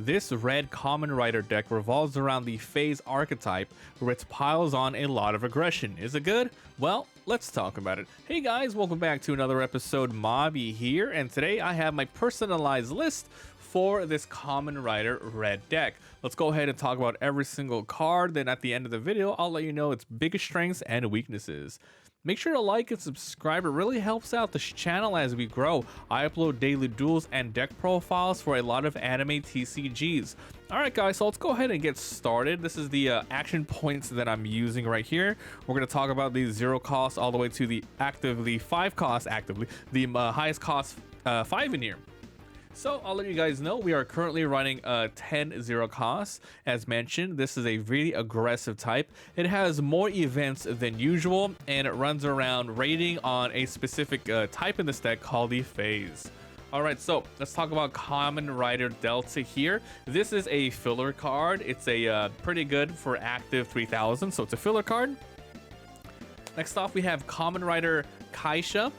This Red Kamen Rider deck revolves around the Faiz archetype, which piles on a lot of aggression. Is it good? Well, let's talk about it. Hey guys, welcome back to another episode. Mobby here, and today I have my personalized list for this Kamen Rider Red deck. Let's go ahead and talk about every single card, then at the end of the video, I'll let you know its biggest strengths and weaknesses. Make sure to like and subscribe, it really helps out this channel as we grow. I upload daily duels and deck profiles for a lot of anime TCGs. Alright guys, so let's go ahead and get started. This is the action points that I'm using right here. We're going to talk about the 0 cost all the way to the 5 cost actively, the highest cost 5 in here. So I'll let you guys know we are currently running 10 0 costs. As mentioned, this is a really aggressive type. It has more events than usual, and it runs around raiding on a specific type in this deck called the Faiz. Alright, so let's talk about Kamen Rider Delta here. This is a filler card. It's a pretty good for active 3000, so it's a filler card. Next off, we have Kamen Rider Kaisha.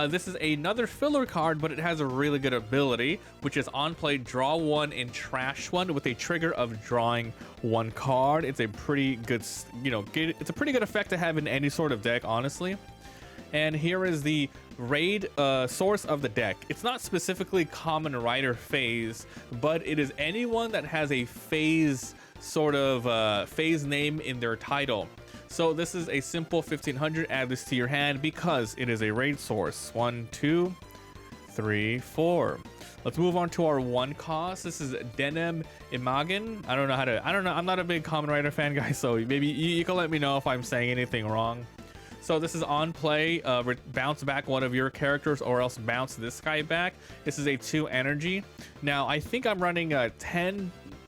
This is another filler card, but it has a really good ability, which is on play, draw 1 and trash 1 with a trigger of drawing 1 card. It's a pretty good, it's a pretty good effect to have in any sort of deck, honestly. And here is the raid source of the deck. It's not specifically Kamen Rider Faiz, but it is anyone that has a Faiz sort of Faiz name in their title. So this is a simple 1500, add this to your hand because it is a raid source. 1, 2, 3, 4. Let's move on to our 1 cost. This is Denim Imagen. I don't know. I'm not a big Kamen Rider fan, guys, so maybe you can let me know if I'm saying anything wrong. So this is on play, bounce back one of your characters or else bounce this guy back. This is a 2 energy. Now, I think I'm running a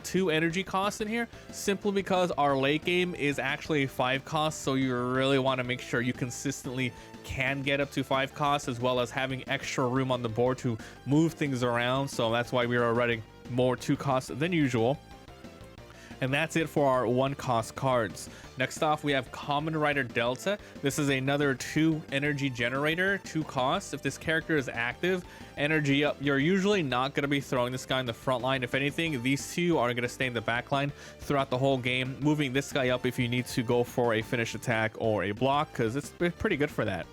2 energy costs in here simply because our late game is actually a 5 cost, so you really want to make sure you consistently can get up to 5 costs, as well as having extra room on the board to move things around. So that's why we are running more 2 costs than usual. And that's it for our 1 cost cards. Next off, we have Kamen Rider Delta. This is another 2 energy generator, 2 costs. If this character is active, energy up, you're usually not going to be throwing this guy in the front line. If anything, these 2 are going to stay in the back line throughout the whole game, moving this guy up if you need to go for a finish attack or a block, because it's pretty good for that.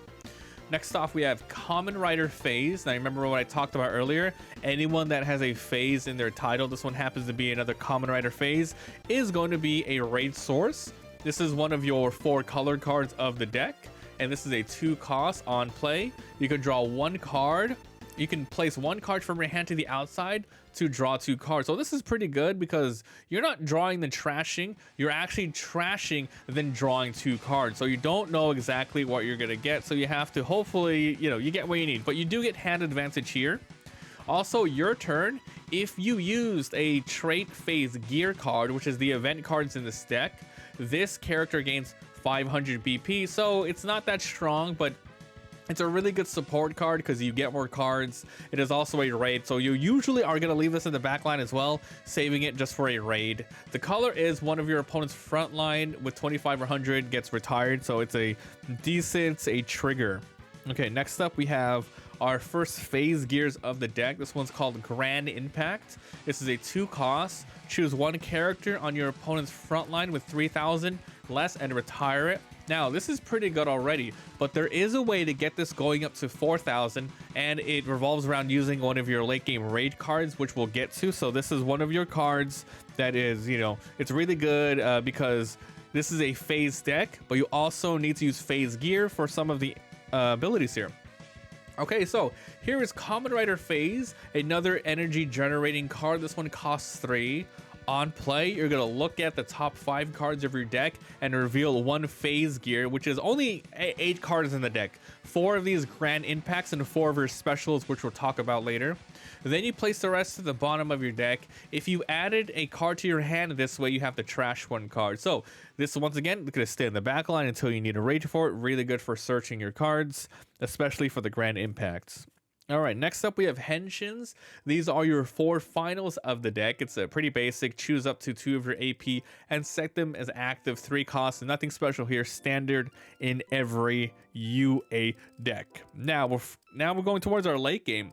Next off, we have Kamen Rider Faiz. Now, remember what I talked about earlier? Anyone that has a Faiz in their title, this one happens to be another Kamen Rider Faiz, is going to be a raid source. This is one of your 4 colored cards of the deck, and this is a 2 cost on play. You can draw 1 card. You can place 1 card from your hand to the outside to draw 2 cards. So this is pretty good because you're not drawing then trashing, you're actually trashing then drawing 2 cards. So you don't know exactly what you're gonna get. So you have to hopefully, you get what you need, but you do get hand advantage here. Also, your turn, if you used a trait phase gear card, which is the event cards in this deck, this character gains 500 BP. So it's not that strong, but it's a really good support card because you get more cards. It is also a raid, so you usually are going to leave this in the back line as well, saving it just for a raid. The color is one of your opponent's front line with 25 or 100 gets retired, so it's a trigger. Okay, next up we have our first phase gears of the deck. This one's called Grand Impact. This is a 2 cost. Choose 1 character on your opponent's front line with 3,000 less and retire it. Now, this is pretty good already, but there is a way to get this going up to 4,000, and it revolves around using one of your late game raid cards, which we'll get to. So this is one of your cards that is, it's really good because this is a phase deck, but you also need to use phase gear for some of the abilities here. Okay, so here is Kamen Rider Faiz, another energy generating card. This one costs 3. On play, you're going to look at the top 5 cards of your deck and reveal 1 phase gear, which is only 8 cards in the deck. 4 of these grand impacts and 4 of your specials, which we'll talk about later. Then you place the rest at the bottom of your deck. If you added a card to your hand this way, you have to trash 1 card. So this, once again, going to stay in the back line until you need a raid for it. Really good for searching your cards, especially for the grand impacts. All right, next up we have Henshins. These are your 4 finals of the deck. It's a pretty basic. Choose up to 2 of your AP and set them as active 3 costs. Nothing special here. Standard in every UA deck. Now we're going towards our late game.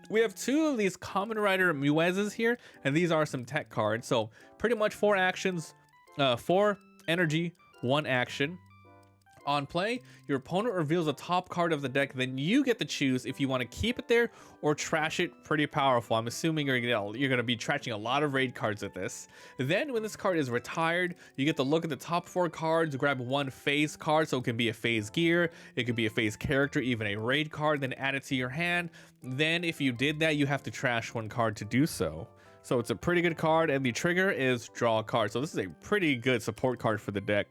We have two of these Kamen Rider Muezes here, and these are some tech cards. So pretty much 4 actions, 4 energy, 1 action. On play, your opponent reveals a top card of the deck, then you get to choose if you want to keep it there or trash it. Pretty powerful. I'm assuming you're gonna be trashing a lot of raid cards with this. Then when this card is retired, you get to look at the top 4 cards, grab 1 phase card, so it can be a phase gear, it could be a phase character, even a raid card, then add it to your hand. Then if you did that, you have to trash 1 card to do so. So it's a pretty good card, and the trigger is draw a card. So this is a pretty good support card for the deck.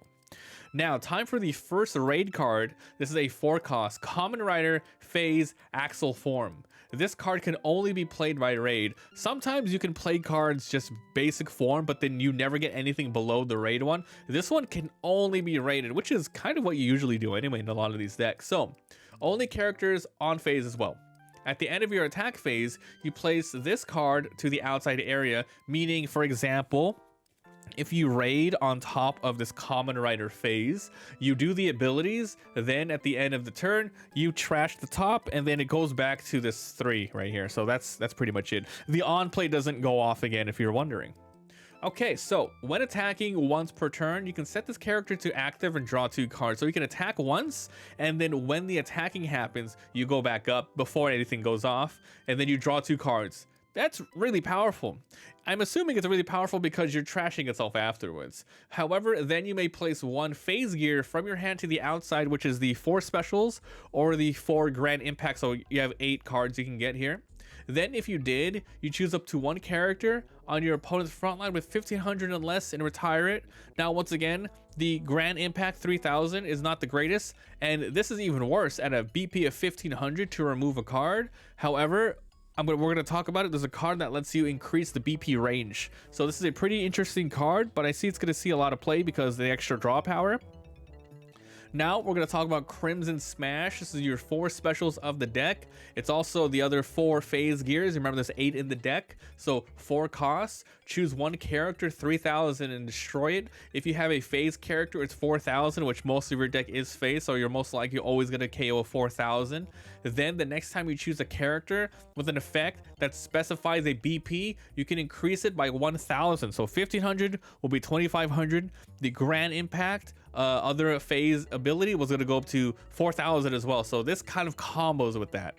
Now, time for the first raid card. This is a 4-cost Kamen Rider Phase Axle Form. This card can only be played by raid. Sometimes you can play cards just basic form, but then you never get anything below the raid one. This one can only be raided, which is kind of what you usually do anyway in a lot of these decks. So, only characters on phase as well. At the end of your attack phase, you place this card to the outside area, meaning, for example, if you raid on top of this Kamen Rider phase, you do the abilities, then at the end of the turn, you trash the top, and then it goes back to this 3 right here. So that's pretty much it. The on play doesn't go off again, if you're wondering. Okay, so when attacking once per turn, you can set this character to active and draw 2 cards. So you can attack once, and then when the attacking happens, you go back up before anything goes off, and then you draw 2 cards. That's really powerful. I'm assuming it's really powerful because you're trashing itself afterwards. However, then you may place 1 phase gear from your hand to the outside, which is the 4 specials or the 4 grand impact. So you have 8 cards you can get here. Then if you did, you choose up to 1 character on your opponent's front line with 1500 and less and retire it. Now, once again, the grand impact 3000 is not the greatest. And this is even worse at a BP of 1500 to remove a card. However, we're going to talk about it. There's a card that lets you increase the BP range. So this is a pretty interesting card, but I see it's going to see a lot of play because of the extra draw power. Now we're going to talk about Crimson Smash. This is your 4 specials of the deck. It's also the other 4 phase gears. Remember, there's 8 in the deck. So 4 costs. Choose 1 character, 3000, and destroy it. If you have a phase character, it's 4000, which most of your deck is phase, so you're most likely always going to KO 4000. Then the next time you choose a character with an effect that specifies a BP, you can increase it by 1000. So 1500 will be 2500. The grand impact other phase ability was going to go up to 4000 as well. So this kind of combos with that.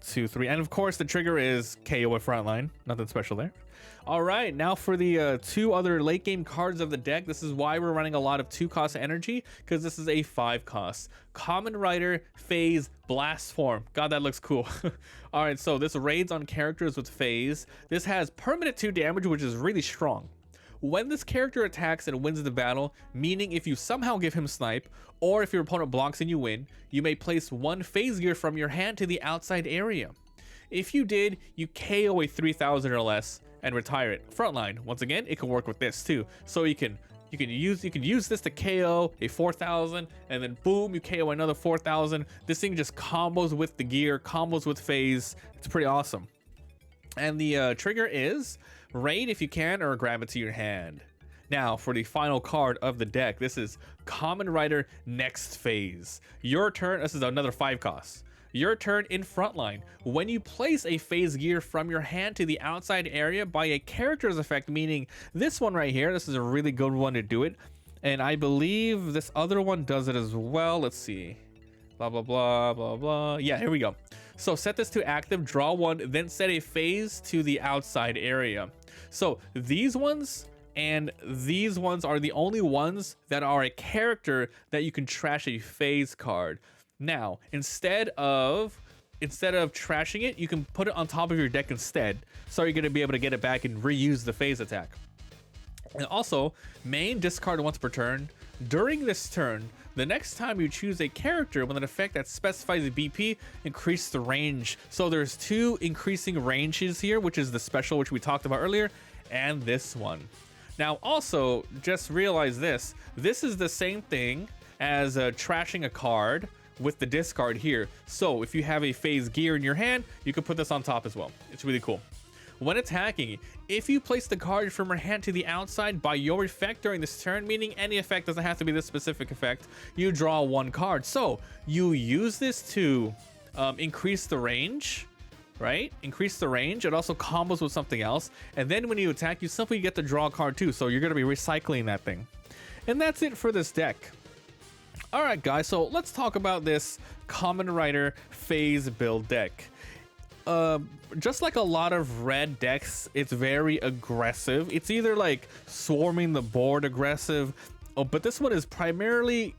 2, 3, and of course the trigger is KO at frontline. Nothing special there. All right, now for the 2 other late game cards of the deck. This is why we're running a lot of 2-cost energy, because this is a 5-cost Kamen Rider Phase Blast Form. God, that looks cool. All right, so this raids on characters with phase. This has permanent 2 damage, which is really strong. When this character attacks and wins the battle, meaning if you somehow give him snipe, or if your opponent blocks and you win, you may place 1 phase gear from your hand to the outside area. If you did, you KO a 3000 or less and retire it. Frontline, once again, it can work with this too. So you can use this to KO a 4000, and then boom, you KO another 4000. This thing just combos with the gear, combos with phase. It's pretty awesome. And the trigger is raid if you can, or grab it to your hand. Now for the final card of the deck, this is Kamen Rider Next Phase. Your turn. This is another 5-cost. Your turn in frontline. When you place a phase gear from your hand to the outside area by a character's effect, meaning this one right here, this is a really good one to do it. And I believe this other one does it as well. Let's see. Blah, blah, blah, blah, blah. Yeah, here we go. So set this to active, draw 1, then set a phase to the outside area. So these ones and these ones are the only ones that are a character that you can trash a phase card. Now, instead of trashing it, you can put it on top of your deck instead. So you're going to be able to get it back and reuse the phase attack. And also, main discard once per turn. During this turn, the next time you choose a character with an effect that specifies a BP, increase the range. So there's 2 increasing ranges here, which is the special which we talked about earlier, and this one. Now also, just realize this is the same thing as trashing a card with the discard here. So if you have a phase gear in your hand, you can put this on top as well. It's really cool. When attacking, if you place the card from your hand to the outside by your effect during this turn, meaning any effect, doesn't have to be this specific effect, you draw 1 card. So you use this to increase the range, right? Increase the range. It also combos with something else. And then when you attack, you simply get to draw a card too. So you're going to be recycling that thing. And that's it for this deck. All right, guys. So let's talk about this Kamen Rider Faiz build deck. Just like a lot of red decks, it's very aggressive. It's either like swarming the board aggressive, but this one is primarily,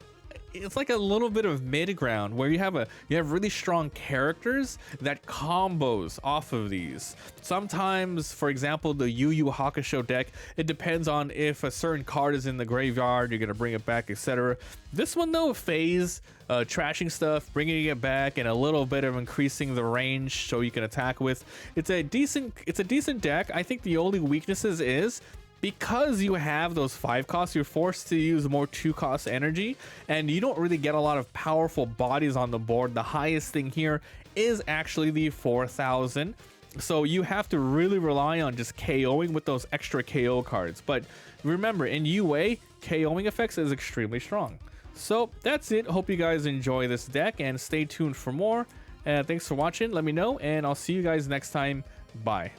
it's like a little bit of mid ground where you have really strong characters that combos off of these. Sometimes, for example, the Yu Yu Hakusho deck, it depends on if a certain card is in the graveyard, you're gonna bring it back, etc. This one though, Faiz, trashing stuff, bringing it back, and a little bit of increasing the range so you can attack with. It's a decent deck. I think the only weaknesses is, because you have those 5 costs, you're forced to use more 2 cost energy, and you don't really get a lot of powerful bodies on the board. The highest thing here is actually the 4,000. So you have to really rely on just KOing with those extra KO cards. But remember, in UA, KOing effects is extremely strong. So that's it. Hope you guys enjoy this deck and stay tuned for more. Thanks for watching. Let me know, and I'll see you guys next time. Bye.